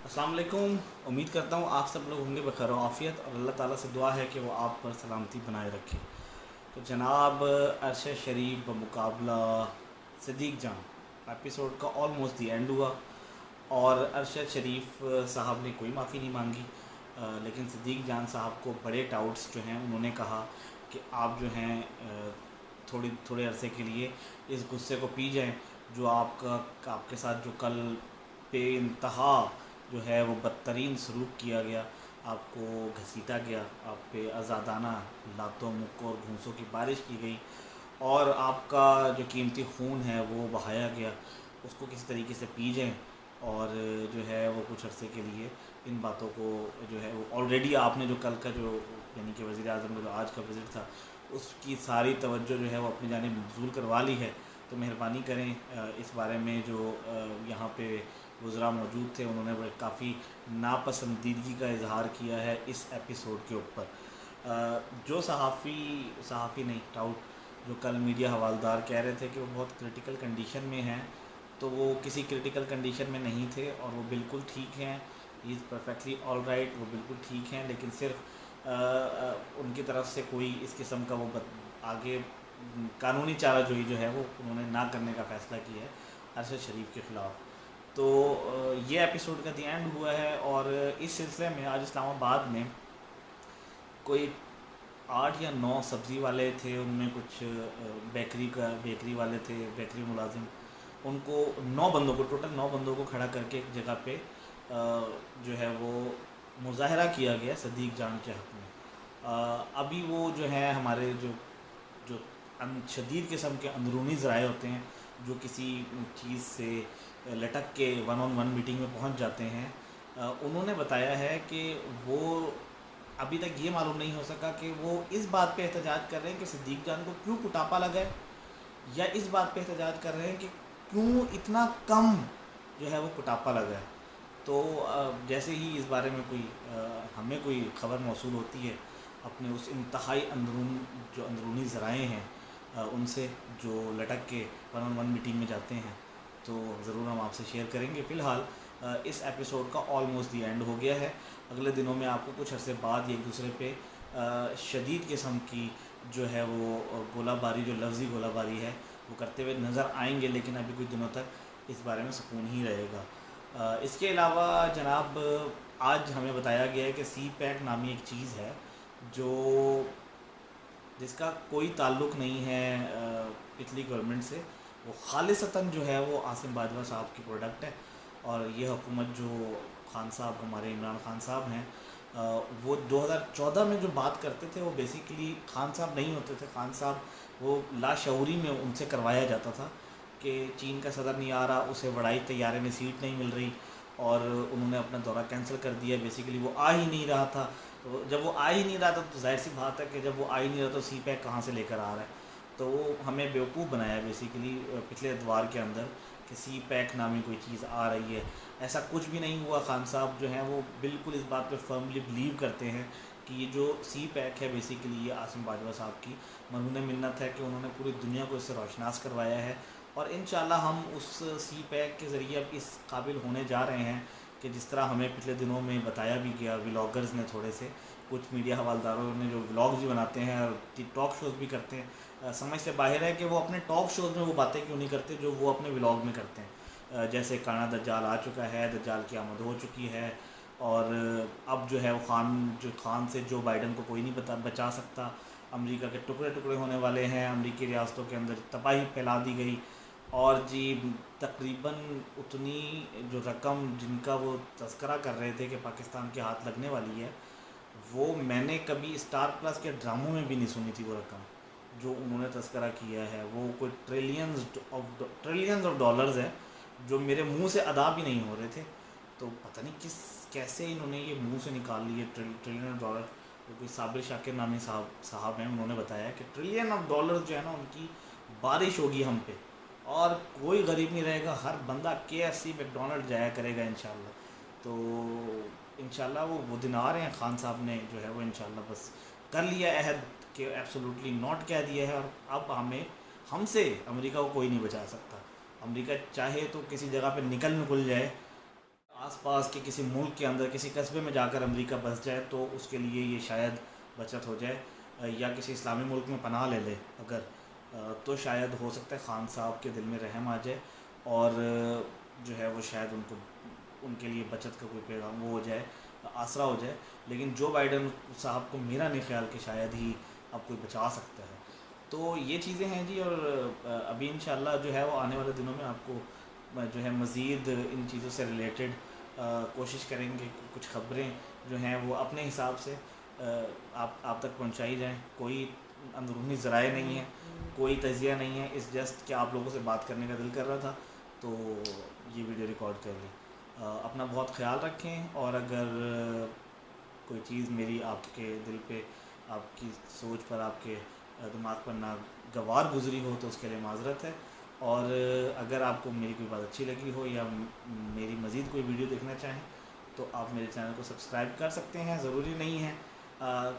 अस्सलाम वालेकुम। उम्मीद करता हूँ आप सब लोग होंगे बखैर आफ़ियत और अल्लाह ताला से दुआ है कि वो आप पर सलामती बनाए रखे। तो जनाब अरशद शरीफ बमुकाबला सदीक जान एपिसोड का ऑलमोस्ट दी एंड हुआ और अरशद शरीफ साहब ने कोई माफ़ी नहीं मांगी। लेकिन सदीक जान साहब को बड़े डाउट्स जो हैं उन्होंने कहा कि आप जो हैं थोड़ी थोड़े अरसे के लिए इस गुस्से को पी जाएं जो आपके साथ जो कल पे इंतहा जो है वो बदतरीन सलूक किया गया, आपको घसीटा गया, आप पे आज़ादाना लातों मुक्कों और घूंसों की बारिश की गई और आपका जो कीमती खून है वो बहाया गया, उसको किसी तरीके से पी जाएँ और जो है वो कुछ अरसे के लिए इन बातों को जो है वो ऑलरेडी आपने जो कल का जो यानी कि वज़ीर आज़म का जो आज का विज़िट था उसकी सारी तवज्जो जो है वो अपनी जानिब मबज़ूल करवा ली है। तो मेहरबानी करें इस बारे में जो यहाँ पे वज़रा मौजूद थे उन्होंने काफ़ी नापसंदीदगी का इजहार किया है इस एपिसोड के ऊपर। जो सहाफ़ी नहीं टाउट जो कल मीडिया हवालदार कह रहे थे कि वो बहुत क्रिटिकल कंडीशन में हैं, तो वो किसी क्रिटिकल कंडीशन में नहीं थे और वो बिल्कुल ठीक हैं। He is perfectly all right, वो बिल्कुल ठीक हैं, लेकिन सिर्फ उनकी तरफ से कोई इस किस्म का आगे कानूनी चाराजोई जो है वो उन्होंने ना करने का फ़ैसला किया है अरशद शरीफ के ख़िलाफ़। तो ये एपिसोड का दी एंड हुआ है और इस सिलसिले में आज इस्लामाबाद में कोई 8 या 9 सब्ज़ी वाले थे, उनमें कुछ बेकरी वाले थे, बेकरी मुलाजिम, उनको 9 बंदों को टोटल 9 बंदों को खड़ा करके एक जगह पे जो है वो मुजाहरा किया गया सदीक जान के हक़ में। अभी वो जो है हमारे जो जो शदीद किस्म के अंदरूनी ज़राए होते हैं जो किसी चीज़ से लटक के वन ऑन वन मीटिंग में पहुंच जाते हैं, उन्होंने बताया है कि वो अभी तक ये मालूम नहीं हो सका कि वो इस बात पे एहतजाज कर रहे हैं कि सदीक जान को क्यों कुटापा लगा है, या इस बात पे एहतजाज कर रहे हैं कि क्यों इतना कम जो है वो कुटापा लगा है। तो जैसे ही इस बारे में हमें कोई ख़बर मौसूल होती है अपने उस इंतहाई जो अंदरूनी ज़राए हैं उनसे जो लटक के वन ऑन वन मीटिंग में जाते हैं, तो ज़रूर हम आपसे शेयर करेंगे। फ़िलहाल इस एपिसोड का ऑलमोस्ट दी एंड हो गया है। अगले दिनों में आपको कुछ अरसे बाद एक दूसरे पे शदीद किस्म की जो है वो गोलाबारी, जो लफ्ज़ी गोलाबारी है वो करते हुए नज़र आएंगे, लेकिन अभी कुछ दिनों तक इस बारे में सुकून ही रहेगा। इसके अलावा जनाब आज हमें बताया गया है कि सी पैक नामी एक चीज़ है जो जिसका कोई ताल्लुक़ नहीं है पिछली गवर्नमेंट से, वो खालिसतन जो है वो आसिम बाजवा साहब की प्रोडक्ट है। और ये हुकूमत जो खान साहब, हमारे इमरान खान साहब हैं, वो 2014 में जो बात करते थे वो बेसिकली खान साहब नहीं होते थे। खान साहब वो लाशऊरी में उनसे करवाया जाता था कि चीन का सदर नहीं आ रहा, उसे वड़ाई तैयारे में सीट नहीं मिल रही और उन्होंने अपना दौरा कैंसिल कर दिया। बेसिकली वो आ ही नहीं रहा था। तो जब वो आ ही नहीं रहा था तो जाहिर सी बात है कि जब वो आ ही नहीं रहा तो सी पैक कहाँ से लेकर आ रहा है। तो वो हमें बेवकूफ़ बनाया बेसिकली पिछले एतवार के अंदर कि सी पैक नामी कोई चीज़ आ रही है। ऐसा कुछ भी नहीं हुआ। खान साहब जो हैं वो बिल्कुल इस बात पे फर्मली बिलीव करते हैं कि ये जो सी पैक है बेसिकली ये आसिम बाजवा साहब की मरहून मिन्नत है कि उन्होंने पूरी दुनिया को इससे रोशनास करवाया है। और इंशाल्लाह हम उस सी पैक के ज़रिए अब इस काबिल होने जा रहे हैं कि जिस तरह हमें पिछले दिनों में बताया भी गया, व्लॉगर्स ने थोड़े से कुछ मीडिया हवालदारों ने जो व्लॉग्स भी बनाते हैं और टॉक शोज़ भी करते हैं, समझ से बाहर है कि वो अपने टॉक शोज़ में वो बातें क्यों नहीं करते जो वो अपने व्लॉग में करते हैं। जैसे काना दज्जाल आ चुका है, दज्जाल की आमद हो चुकी है और अब जो है वो खान से जो बाइडन को कोई नहीं बचा सकता। अमेरिका के टुकड़े टुकड़े होने वाले हैं, अमेरिकी रियासतों के अंदर तबाही फैला दी गई और जी तकरीबन उतनी जो रकम जिनका वो तस्करा कर रहे थे कि पाकिस्तान के हाथ लगने वाली है, वो मैंने कभी स्टार प्लस के ड्रामों में भी नहीं सुनी थी। वो रकम जो उन्होंने तस्करा किया है वो कोई ट्रिलियंस ऑफ डॉलर्स है जो मेरे मुंह से अदा भी नहीं हो रहे थे। तो पता नहीं कैसे इन्होंने ये मुंह से निकाल लिए ट्रिलियन ऑफ डॉलर। तो कोई साबिर शाकिर नामी साहब हैं, उन्होंने बताया कि ट्रिलियन ऑफ डॉलर जो है ना उनकी बारिश होगी हम पे और कोई गरीब नहीं रहेगा, हर बंदा KFC मैकडोनल्ड जाया करेगा इंशाल्लाह। तो इंशाल्लाह वो दिन आ रहे हैं। खान साहब ने जो है वो इंशाल्लाह बस कर लिया अहद कि एब्सोल्युटली नॉट कह दिया है और अब हमसे अमेरिका को कोई नहीं बचा सकता। अमेरिका चाहे तो किसी जगह पे निकल जाए। आसपास के किसी मुल्क के अंदर किसी कस्बे में जाकर अमेरिका बस जाए तो उसके लिए ये शायद बचत हो जाए, या किसी इस्लामी मुल्क में पनाह ले ले अगर, तो शायद हो सकता है ख़ान साहब के दिल में रहम आ जाए और जो है वो शायद उनको उनके लिए बचत का कोई पैगाम वो हो जाए, आसरा हो जाए। लेकिन जो बाइडन साहब को मेरा नहीं ख्याल कि शायद ही अब कोई बचा सकता है। तो ये चीज़ें हैं जी। और अभी इंशाल्लाह जो है वो आने वाले दिनों में आपको जो है मज़ीद इन चीज़ों से रिलेटेड कोशिश करेंगे कि कुछ ख़बरें जो हैं वो अपने हिसाब से आप तक पहुंचाई जाएं। कोई अंदरूनी ज़राए नहीं है, कोई तजिया नहीं है, इस जस्ट कि आप लोगों से बात करने का दिल कर रहा था तो ये वीडियो रिकॉर्ड कर ली। अपना बहुत ख्याल रखें, और अगर कोई चीज़ मेरी आपके दिल पे, आपकी सोच पर, आपके दिमाग पर नागवार गुजरी हो तो उसके लिए माज़रत है। और अगर आपको मेरी कोई बात अच्छी लगी हो या मेरी मज़ीद कोई वीडियो देखना चाहें तो आप मेरे चैनल को सब्सक्राइब कर सकते हैं। ज़रूरी नहीं है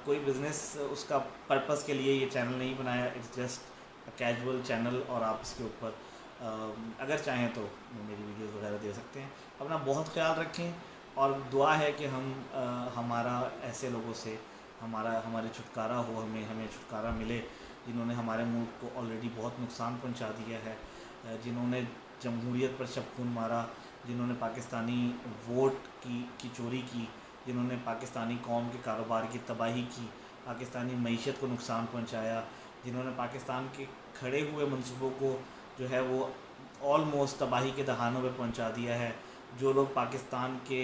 कोई बिज़नेस उसका पर्पस के लिए ये चैनल नहीं बनाया, it's just a casual channel, और आप इसके ऊपर अगर चाहें तो मेरी वीडियोस वगैरह दे सकते हैं। अपना बहुत ख्याल रखें, और दुआ है कि हम हमारा ऐसे लोगों से हमारे छुटकारा हो, हमें छुटकारा मिले जिन्होंने हमारे मुल्क को ऑलरेडी बहुत नुकसान पहुंचा दिया है, जिन्होंने जमहूरियत पर शब खून मारा, जिन्होंने पाकिस्तानी वोट की चोरी की, जिन्होंने पाकिस्तानी कौम के कारोबार की तबाही की, पाकिस्तानी मईशत को नुकसान पहुंचाया, जिन्होंने पाकिस्तान के खड़े हुए मंसूबों को जो है वो ऑलमोस्ट तबाही के दहानों पे पहुंचा दिया है। जो लोग पाकिस्तान के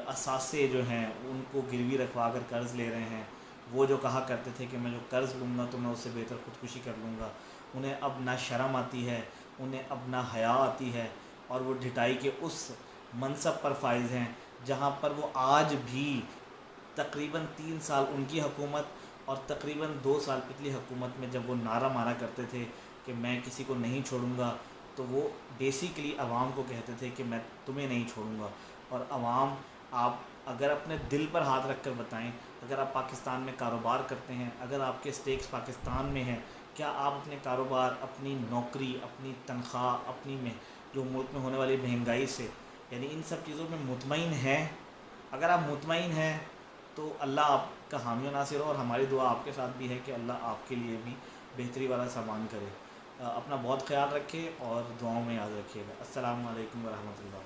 असासे जो हैं उनको गिरवी रखवा कर कर्ज़ ले रहे हैं, वो जो कहा करते थे कि मैं जो कर्ज़ लूँगा तो मैं उससे बेहतर ख़ुदकुशी कर लूँगा, उन्हें अब ना शर्म आती है, उन्हें अब ना हया आती है, और वो ढिठाई के उस मनसब पर फाइज हैं जहाँ पर वो आज भी तकरीबन 3 साल उनकी हुकूमत और तकरीबन 2 साल पिछली हुकूमत में जब वो नारा मारा करते थे कि मैं किसी को नहीं छोड़ूंगा, तो वो बेसिकली आवाम को कहते थे कि मैं तुम्हें नहीं छोड़ूंगा। और आवाम, आप अगर अपने दिल पर हाथ रख कर बताएँ, अगर आप पाकिस्तान में कारोबार करते हैं, अगर आपके स्टेक्स पाकिस्तान में हैं, क्या आप अपने कारोबार, अपनी नौकरी, अपनी तनख्वाह, अपनी में जो मुल्क में होने वाली महंगाई से, यानी इन सब चीज़ों में मुतमईन हैं? अगर आप मुतमईन हैं तो अल्लाह आपका हामी और नासिर हो, और हमारी दुआ आपके साथ भी है कि अल्लाह आपके लिए भी बेहतरी वाला सामान करे। अपना बहुत ख्याल रखें और दुआओं में याद रखिएगा। अस्सलामु अलैकुम वरहमतुल्लाह।